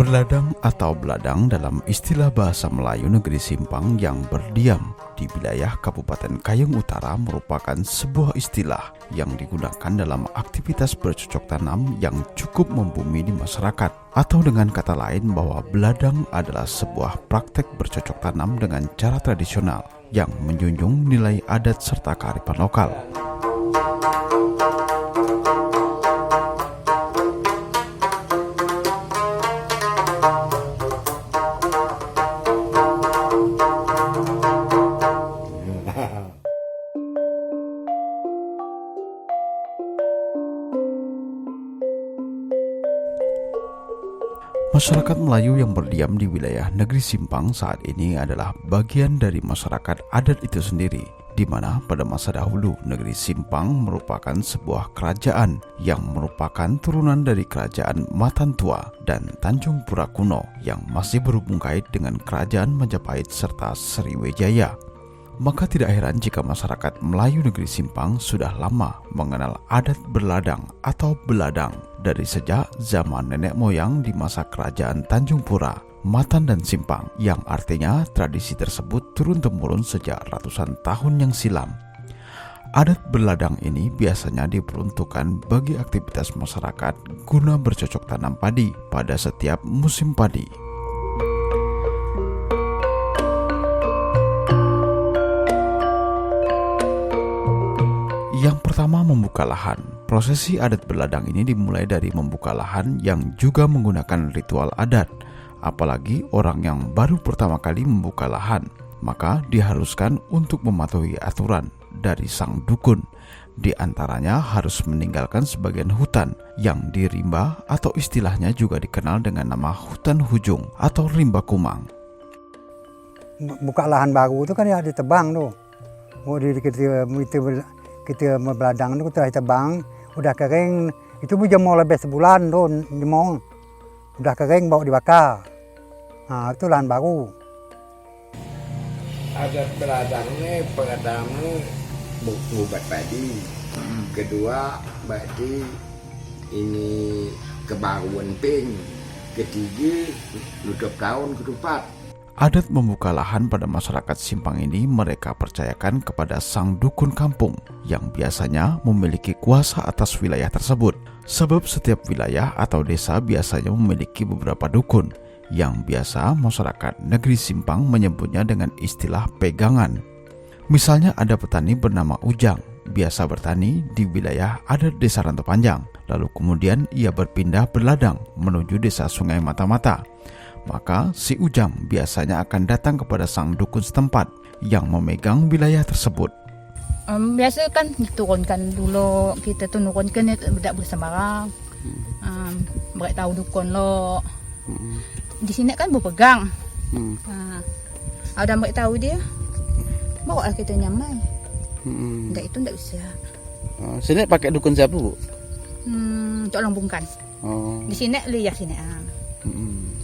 Berladang atau beladang dalam istilah bahasa Melayu negeri Simpang yang berdiam di wilayah Kabupaten Kayong Utara merupakan sebuah istilah yang digunakan dalam aktivitas bercocok tanam yang cukup membumi di masyarakat. Atau dengan kata lain bahwa beladang adalah sebuah praktek bercocok tanam dengan cara tradisional yang menjunjung nilai adat serta kearifan lokal. Masyarakat Melayu yang berdiam di wilayah negeri Simpang saat ini adalah bagian dari masyarakat adat itu sendiri, di mana pada masa dahulu negeri Simpang merupakan sebuah kerajaan yang merupakan turunan dari kerajaan Matantua dan Tanjung Pura kuno yang masih berhubung kait dengan kerajaan Majapahit serta Sriwijaya. Maka tidak heran jika masyarakat Melayu negeri Simpang sudah lama mengenal adat berladang atau beladang dari sejak zaman nenek moyang di masa kerajaan Tanjung Pura, Matan dan Simpang, yang artinya tradisi tersebut turun-temurun sejak ratusan tahun yang silam. Adat berladang ini biasanya diperuntukkan bagi aktivitas masyarakat guna bercocok tanam padi pada setiap musim padi. Yang pertama, membuka lahan. Prosesi adat berladang ini dimulai dari membuka lahan yang juga menggunakan ritual adat. Apalagi orang yang baru pertama kali membuka lahan, maka diharuskan untuk mematuhi aturan dari sang dukun. Di antaranya harus meninggalkan sebagian hutan yang dirimba atau istilahnya juga dikenal dengan nama hutan hujung atau rimba kumang. Buka lahan baru itu kan ya ditebang tuh. Kita beladang itu kita tebang, udah kering, itu jemur lebih sebulan tuh, jemur. Udah kering bawa dibakar. Nah, itu lahan baru. Adat beladang ini pertama buat padi. Kedua berarti ini kebaruan ping. Ketiga nutup tahun keempat. Adat membuka lahan pada masyarakat Simpang ini mereka percayakan kepada sang dukun kampung yang biasanya memiliki kuasa atas wilayah tersebut. Sebab setiap wilayah atau desa biasanya memiliki beberapa dukun yang biasa masyarakat negeri Simpang menyebutnya dengan istilah pegangan. Misalnya ada petani bernama Ujang, biasa bertani di wilayah adat desa Rantau Panjang. Lalu kemudian ia berpindah berladang menuju desa Sungai Mata-Mata. Maka si Ujang biasanya akan datang kepada sang dukun setempat yang memegang wilayah tersebut. Biasa kan diturunkan dulu, kita turunkan tidak bersembarang. Beritahu dukun lo. Di sini kan berpegang. Ada beritahu dia, bawa kita nyamai. Enggak itu enggak bisa. Sini pakai dukun siapa, Bu? Cok Lambungkan. Di sini lihat sini.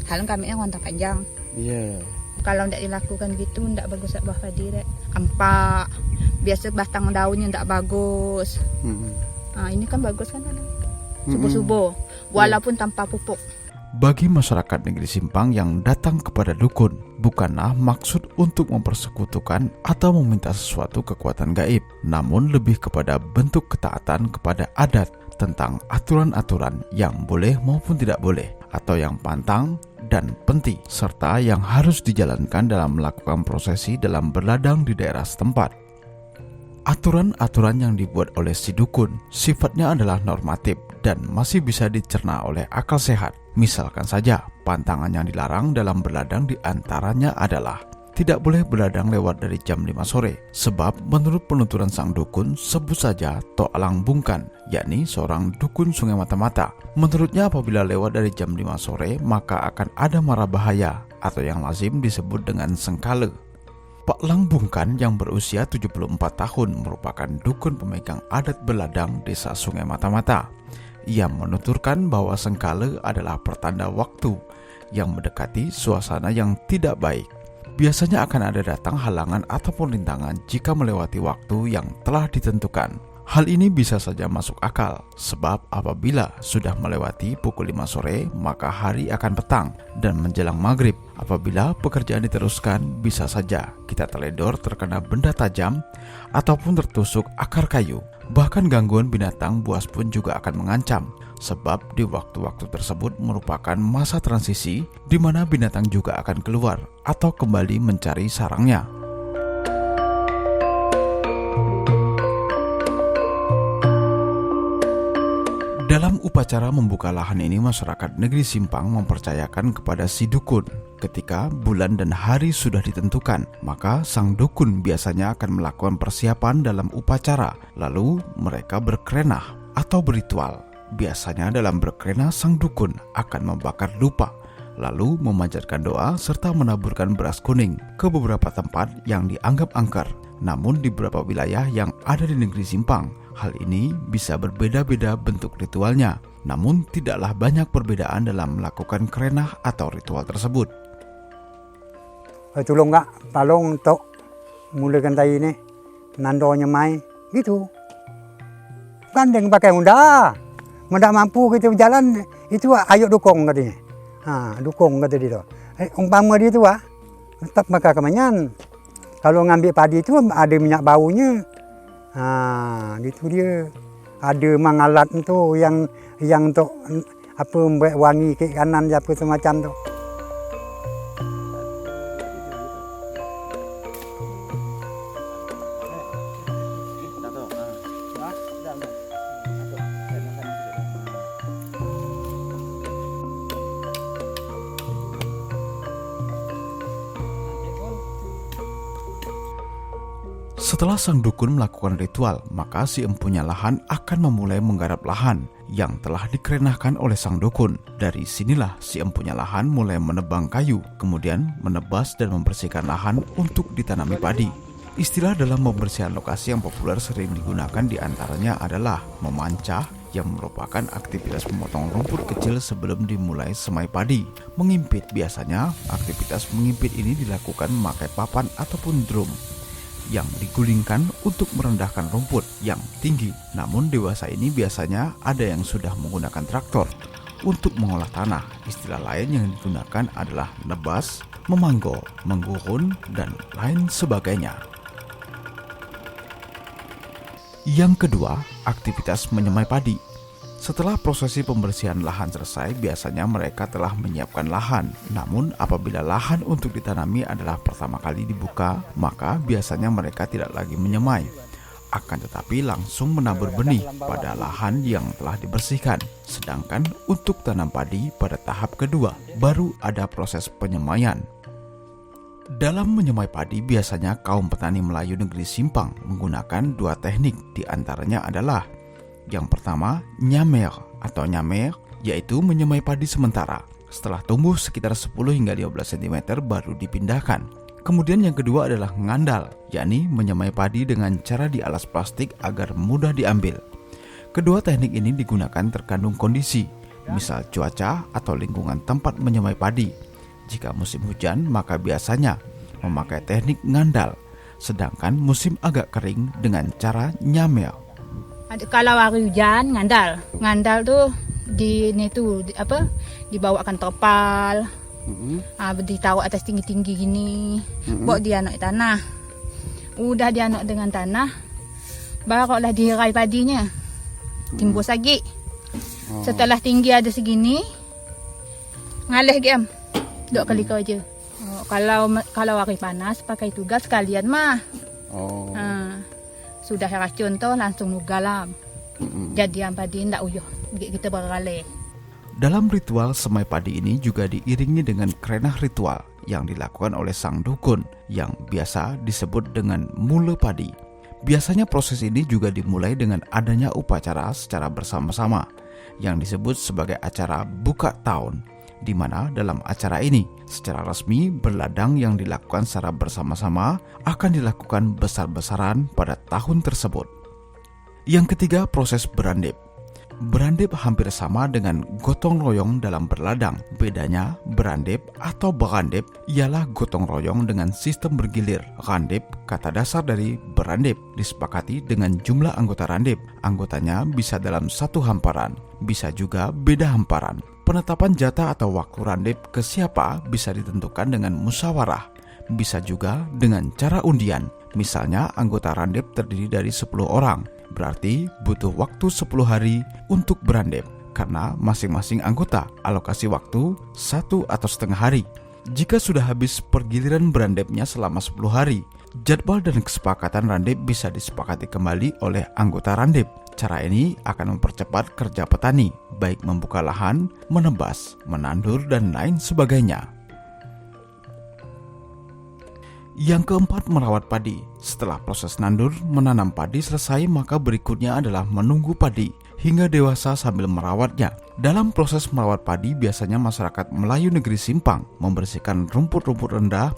Halang kami yang Rantau Panjang. Iya. Kalau tidak dilakukan gitu, tidak bagus buah padi. Empak, biasa batang daunnya tidak bagus. Ini kan bagus kan? Subuh-subuh, walaupun tanpa pupuk. Bagi masyarakat negeri Simpang yang datang kepada dukun, bukanlah maksud untuk mempersekutukan atau meminta sesuatu kekuatan gaib, namun lebih kepada bentuk ketaatan kepada adat tentang aturan-aturan yang boleh maupun tidak boleh, atau yang pantang dan penting, serta yang harus dijalankan dalam melakukan prosesi dalam berladang di daerah setempat. Aturan-aturan yang dibuat oleh si dukun sifatnya adalah normatif dan masih bisa dicerna oleh akal sehat. Misalkan saja, pantangan yang dilarang dalam berladang diantaranya adalah tidak boleh berladang lewat dari jam 5 sore, sebab menurut penuturan sang dukun, sebut saja Tok Alang Bungkan, yakni seorang dukun Sungai Mata-Mata. Menurutnya apabila lewat dari jam 5 sore, maka akan ada mara bahaya atau yang lazim disebut dengan sengkala. Pak Lang Bungkan yang berusia 74 tahun merupakan dukun pemegang adat beladang desa Sungai Mata-Mata. Ia menuturkan bahwa sengkala adalah pertanda waktu yang mendekati suasana yang tidak baik. Biasanya akan ada datang halangan ataupun rintangan jika melewati waktu yang telah ditentukan. Hal ini bisa saja masuk akal, sebab apabila sudah melewati pukul 5 sore, maka hari akan petang dan menjelang maghrib. Apabila pekerjaan diteruskan, bisa saja kita teledor terkena benda tajam ataupun tertusuk akar kayu. Bahkan gangguan binatang buas pun juga akan mengancam, sebab di waktu-waktu tersebut merupakan masa transisi di mana binatang juga akan keluar atau kembali mencari sarangnya. Dalam upacara membuka lahan ini, masyarakat negeri Simpang mempercayakan kepada si dukun. Ketika bulan dan hari sudah ditentukan, maka sang dukun biasanya akan melakukan persiapan dalam upacara. Lalu mereka berkrenah atau berritual. Biasanya dalam berkrenah, sang dukun akan membakar dupa, lalu memanjatkan doa serta menaburkan beras kuning ke beberapa tempat yang dianggap angker. Namun di beberapa wilayah yang ada di negeri Simpang, hal ini bisa berbeda-beda bentuk ritualnya. Namun tidaklah banyak perbedaan dalam melakukan krenah atau ritual tersebut. Tolong nggak, tolong untuk mulakan tadi ini, nandonya mai, gitu. Gandeng pakai muda, mampu kita berjalan, itu ayo dukung katanya. Dukung kata dia tu. Umpama dia tu tetap makan kemenyan. Kalau ngambil padi itu ada minyak baunya. Itu dia. Ada mangalat tu yang untuk apa membuat wangi ke kanan apa semacam tu. Setelah sang dukun melakukan ritual, maka si empunya lahan akan memulai menggarap lahan yang telah dikrenahkan oleh sang dukun. Dari sinilah si empunya lahan mulai menebang kayu, kemudian menebas dan membersihkan lahan untuk ditanami padi. Istilah dalam pembersihan lokasi yang populer sering digunakan diantaranya adalah memancah, yang merupakan aktivitas memotong rumput kecil sebelum dimulai semai padi. Mengimpit, biasanya aktivitas mengimpit ini dilakukan memakai papan ataupun drum yang digulingkan untuk merendahkan rumput yang tinggi. Namun dewasa ini biasanya ada yang sudah menggunakan traktor untuk mengolah tanah. Istilah lain yang digunakan adalah nebas, memanggol, menggurun, dan lain sebagainya. Yang kedua, aktivitas menyemai padi. Setelah prosesi pembersihan lahan selesai, biasanya mereka telah menyiapkan lahan. Namun apabila lahan untuk ditanami adalah pertama kali dibuka, maka biasanya mereka tidak lagi menyemai. Akan tetapi langsung menabur benih pada lahan yang telah dibersihkan. Sedangkan untuk tanam padi pada tahap kedua, baru ada proses penyemaian. Dalam menyemai padi, biasanya kaum petani Melayu negeri Simpang menggunakan dua teknik. Di antaranya adalah yang pertama, nyamer atau nyamer, yaitu menyemai padi sementara. Setelah tumbuh sekitar 10 hingga 15 cm baru dipindahkan. Kemudian yang kedua adalah ngandal, yakni menyemai padi dengan cara dialas plastik agar mudah diambil. Kedua teknik ini digunakan tergantung kondisi, misal cuaca atau lingkungan tempat menyemai padi. Jika musim hujan, maka biasanya memakai teknik ngandal, sedangkan musim agak kering dengan cara nyamer. Kalau hari hujan ngandal tuh dibawakan terpal, ditaruh atas tinggi-tinggi gini, bawa dianok tanah. Udah dianok dengan tanah, barulah dihirai padinya, timbus lagi. Setelah tinggi ada segini, ngalih giam, 2 kali aja. Kalau hari panas pakai tugas sekalian mah. Sudah racun tuh langsung mugalam. Jadi yang padi ndak uyuh, kita beralih. Dalam ritual semai padi ini juga diiringi dengan krenah ritual yang dilakukan oleh sang dukun yang biasa disebut dengan mule padi. Biasanya proses ini juga dimulai dengan adanya upacara secara bersama-sama yang disebut sebagai acara buka tahun, di mana dalam acara ini secara resmi berladang yang dilakukan secara bersama-sama akan dilakukan besar-besaran pada tahun tersebut. Yang ketiga, proses berandip. Berandep hampir sama dengan gotong royong dalam berladang. Bedanya, berandep atau berandep ialah gotong royong dengan sistem bergilir. Randep, kata dasar dari berandep, disepakati dengan jumlah anggota randep. Anggotanya bisa dalam satu hamparan, bisa juga beda hamparan. Penetapan jatah atau waktu randep ke siapa bisa ditentukan dengan musyawarah, bisa juga dengan cara undian. Misalnya anggota randep terdiri dari 10 orang. Berarti butuh waktu 10 hari untuk berandep karena masing-masing anggota alokasi waktu 1 atau setengah hari. Jika sudah habis pergiliran berandepnya selama 10 hari, jadwal dan kesepakatan randep bisa disepakati kembali oleh anggota randep. Cara ini akan mempercepat kerja petani, baik membuka lahan, menebas, menandur, dan lain sebagainya. Yang keempat, merawat padi. Setelah proses nandur, menanam padi selesai, maka berikutnya adalah menunggu padi hingga dewasa sambil merawatnya. Dalam proses merawat padi, biasanya masyarakat Melayu negeri Simpang membersihkan rumput-rumput rendah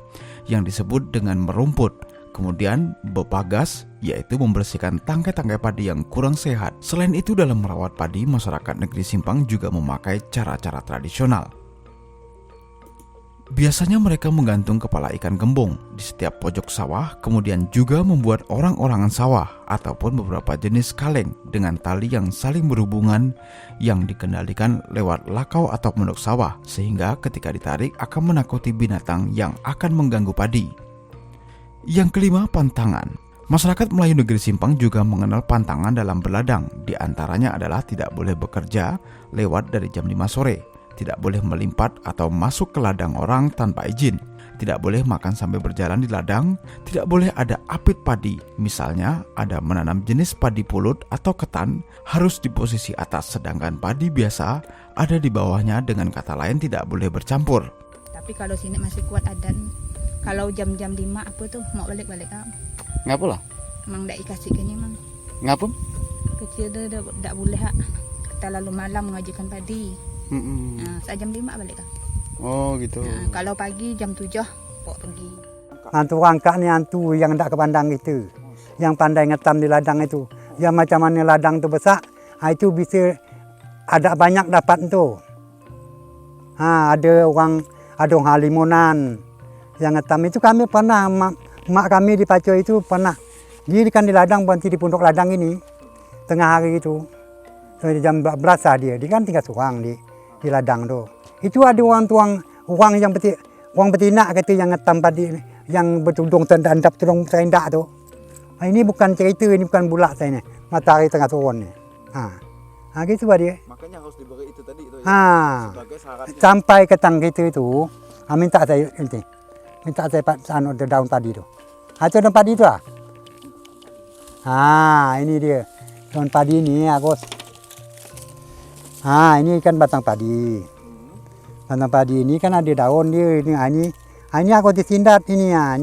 yang disebut dengan merumput. Kemudian bepagas, yaitu membersihkan tangkai-tangkai padi yang kurang sehat. Selain itu, dalam merawat padi, masyarakat negeri Simpang juga memakai cara-cara tradisional. Biasanya mereka menggantung kepala ikan gembong di setiap pojok sawah, kemudian juga membuat orang-orangan sawah ataupun beberapa jenis kaleng dengan tali yang saling berhubungan yang dikendalikan lewat lakau atau pondok sawah, sehingga ketika ditarik akan menakuti binatang yang akan mengganggu padi. Yang kelima, pantangan. Masyarakat Melayu negeri Simpang juga mengenal pantangan dalam berladang. Di antaranya adalah tidak boleh bekerja lewat dari jam 5 sore. Tidak boleh melimpat atau masuk ke ladang orang tanpa izin, tidak boleh makan sambil berjalan di ladang, tidak boleh ada apit padi. Misalnya ada menanam jenis padi pulut atau ketan harus di posisi atas, sedangkan padi biasa ada di bawahnya, dengan kata lain tidak boleh bercampur. Tapi kalau sini masih kuat adat. Kalau jam-jam 5 apa tuh mau balik-balik kan? Ngapa lah? Emang ndak dikasih gini mang. Ngapa? Kecil dia ndak boleh hak. Kita lalu malam mengajikan padi. Saat jam 5 balik kan. Oh gitu. Kalau pagi jam 7 pok pergi. Hantu rangkak ni hantu yang tak ke pandang itu. Yang pandai ngetam di ladang itu. Yang macam mana ladang tu besar, itu bisa ada banyak dapat tu. Ada orang halimonan yang ngetam itu. Kami pernah, mak kami di Pacoy itu pernah. Dia kan di ladang, berhenti di pondok ladang ini. Tengah hari itu. So, jam 12 dia kan tinggal seorang di ladang tu. Itu ada orang yang betina kata yang ngetam padi, yang bertudung tendap tudung terendak tu. Ini bukan cerita, ini bukan bulak saya ni. Matahari tengah turun ni. Gitu dia. Makanya harus diberi itu tadi itu ya. Sebagai syaratnya. Sampai ke tang kita itu, minta saya nanti. Minta saya daun padi tu. Itu daun padi tu ah. Ini dia. Daun padi ni Agus. Ini kan batang padi. Batang padi ini kan ada daun dia. Ini aku disindat ini ya.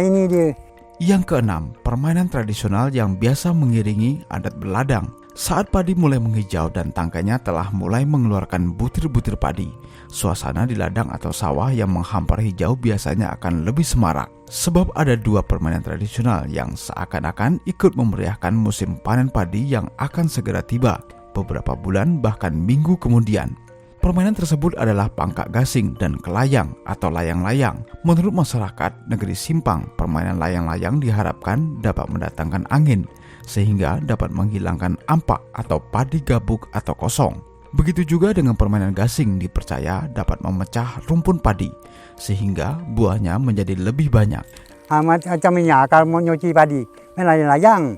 Ini dia. Yang keenam, permainan tradisional yang biasa mengiringi adat berladang. Saat padi mulai menghijau dan tangkainya telah mulai mengeluarkan butir-butir padi, suasana di ladang atau sawah yang menghampar hijau biasanya akan lebih semarak. Sebab ada dua permainan tradisional yang seakan-akan ikut memeriahkan musim panen padi yang akan segera tiba, beberapa bulan bahkan minggu kemudian. Permainan tersebut adalah pangkak gasing dan kelayang atau layang-layang. Menurut masyarakat negeri Simpang, permainan layang-layang diharapkan dapat mendatangkan angin, sehingga dapat menghilangkan ampak atau padi gabuk atau kosong. Begitu juga dengan permainan gasing, dipercaya dapat memecah rumpun padi, sehingga buahnya menjadi lebih banyak. Macam ini kalau mau nyuci padi, main layang-layang.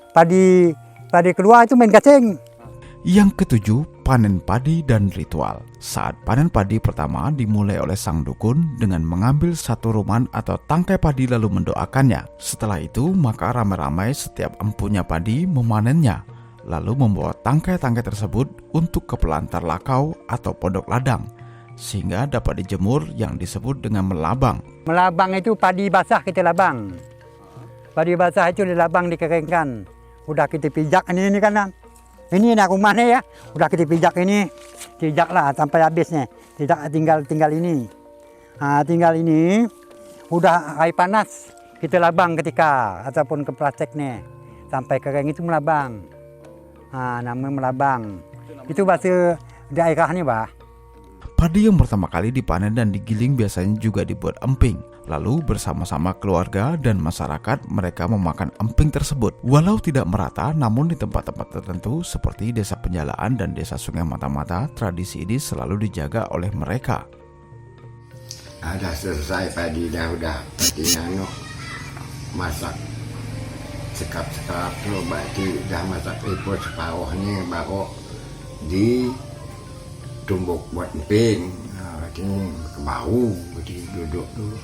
Padi keluar itu main gasing. Yang ketujuh, panen padi dan ritual. Saat panen padi pertama dimulai oleh sang dukun dengan mengambil satu ruman atau tangkai padi lalu mendoakannya. Setelah itu, maka ramai-ramai setiap empunya padi memanennya, lalu membawa tangkai-tangkai tersebut untuk ke pelantar lakau atau pondok ladang, sehingga dapat dijemur yang disebut dengan melabang. Melabang itu padi basah kita labang. Padi basah itu dilabang, dikeringkan. Udah kita pijak ini kan. Ini nak rumahnya ya. Udah kita pijak ini. Pijaklah sampai habisnya. Tidak tinggal ini. Tinggal ini. Udah air panas kita labang ketika ataupun ke plastiknya. sampai kering itu melabang. Namanya melabang. Itu bahasa daerahnya, Bah. Padi yang pertama kali dipanen dan digiling biasanya juga dibuat emping. Lalu bersama-sama keluarga dan masyarakat mereka memakan emping tersebut. Walau tidak merata, namun di tempat-tempat tertentu seperti Desa Penjalaan dan Desa Sungai Mata-Mata, tradisi ini selalu dijaga oleh mereka. Ada selesai padi dah udah padi masak sekap-sekap tu berarti dah masak ipur separuhnya baru ditumbuk buat emping. Berarti kebau berarti duduk dulu.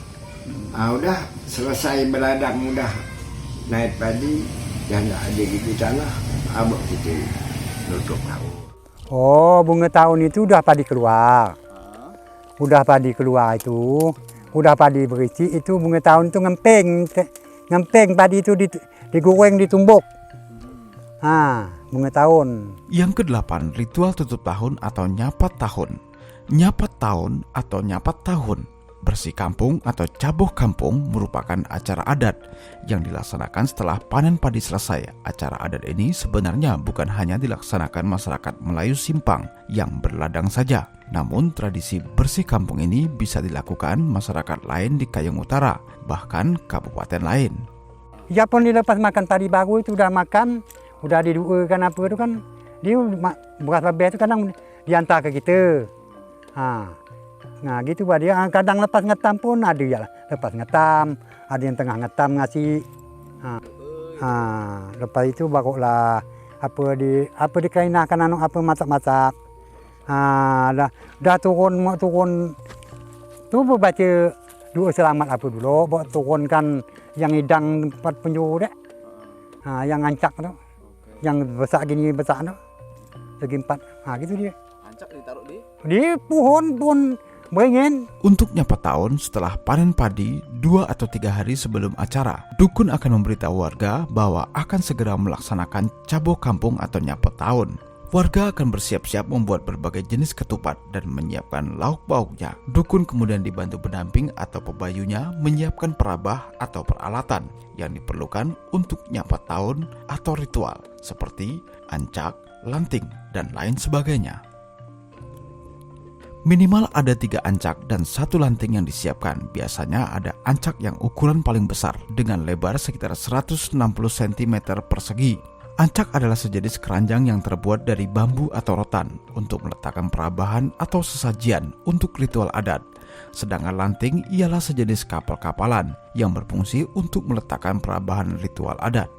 Udah selesai beladang udah naik padi dan tak ada gigi tanah abang kita nutup tahu. Oh, bunga tahun itu udah padi keluar. Udah padi keluar itu, udah padi berisi itu bunga tahun itu ngempeng padi itu digoreng ditumbuk. Bunga tahun. Yang ke-8, ritual tutup tahun atau nyapat tahun. Nyapat tahun atau nyapat tahun, bersih kampung atau caboh kampung merupakan acara adat yang dilaksanakan setelah panen padi selesai. Acara adat ini sebenarnya bukan hanya dilaksanakan masyarakat Melayu Simpang yang berladang saja. Namun tradisi bersih kampung ini bisa dilakukan masyarakat lain di Kayong Utara, bahkan kabupaten lain. Ya pun dilepas makan padi baru itu udah makan, udah diduakan apa itu kan, dia beras babeh itu kadang diantar ke kita. Nah gitu Pak, dia kadang lepas ngetam pun ada ya, lepas ngetam, ada yang tengah ngetam ngasih. Lepas itu barulah apa dikainahkan apa masak-masak. Dah turun tu baca doa selamat apa dulu, buat turunkan yang hidang tempat penjuru dek. Yang ancak tu, yang besar gini besar tu, segi 4. Gitu dia. Ancak ditaruh di pohon beringin. Untuk nyapat tahun setelah panen padi 2 atau 3 hari sebelum acara, dukun akan memberitahu warga bahwa akan segera melaksanakan caboh kampung atau nyapat tahun. Warga akan bersiap-siap membuat berbagai jenis ketupat dan menyiapkan lauk pauknya. Dukun kemudian dibantu pendamping atau pebayunya menyiapkan perabah atau peralatan yang diperlukan untuk nyapat tahun atau ritual seperti ancak, lanting, dan lain sebagainya. Minimal ada 3 ancak dan 1 lanting yang disiapkan. Biasanya ada ancak yang ukuran paling besar dengan lebar sekitar 160 cm persegi. Ancak adalah sejenis keranjang yang terbuat dari bambu atau rotan untuk meletakkan perabahan atau sesajian untuk ritual adat. Sedangkan lanting ialah sejenis kapal-kapalan yang berfungsi untuk meletakkan perabahan ritual adat.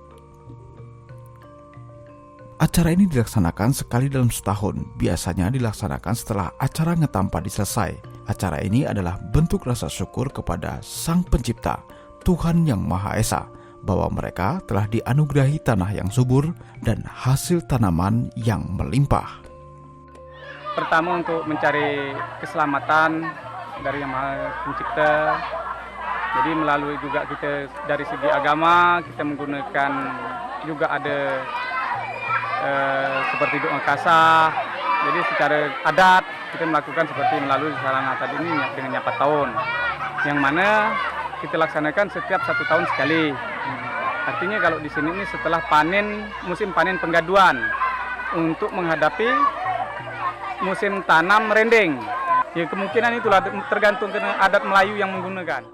Acara ini dilaksanakan sekali dalam setahun, biasanya dilaksanakan setelah acara ngetam padi selesai. Acara ini adalah bentuk rasa syukur kepada Sang Pencipta, Tuhan Yang Maha Esa, bahwa mereka telah dianugerahi tanah yang subur dan hasil tanaman yang melimpah. Pertama untuk mencari keselamatan dari Yang Maha Pencipta. Jadi melalui juga kita dari segi agama, kita menggunakan juga ada seperti doa kasah. Jadi secara adat kita melakukan seperti melalui sarana tadi ini dengan nyapat tahun, yang mana kita laksanakan setiap 1 tahun sekali. Artinya kalau di sini ini setelah panen, musim panen penggaduan untuk menghadapi musim tanam rendeng. Ya kemungkinan itulah tergantung adat Melayu yang menggunakan.